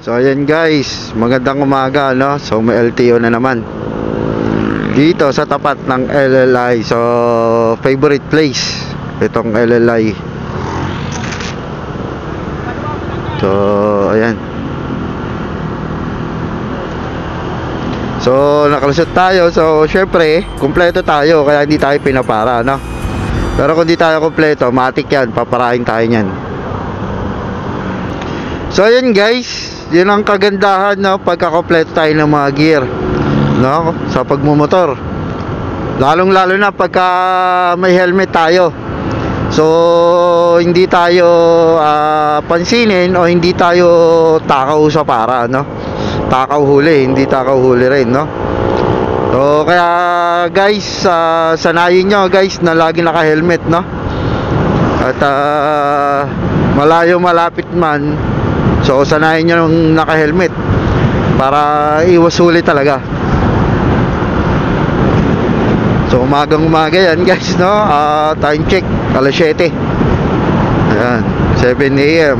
So ayan guys, magandang umaga no. So may LTO na naman dito sa tapat ng LLI. So favorite place itong LLI. So ayan. So nakalusot tayo. So syempre kumpleto tayo, kaya hindi tayo pinapara no. Pero kung di tayo kumpleto, matik yan, paparahin tayo nyan. So ayan guys, yun ang kagandahan no, pagka-kompleto tayo ng mga gear no, sa pagmumotor. Lalong lalo na pagka may helmet tayo. So hindi tayo pansinin o hindi tayo takaw sa para no. Takaw huli, hindi takaw huli rin no. So kaya guys, sanayin nyo guys na lagi naka-helmet no. At malayo malapit man, so sanayin nyo ng naka-helmet para iwas huli talaga. So umaga yan guys no. Time check alas 7. Ayan, 7 AM.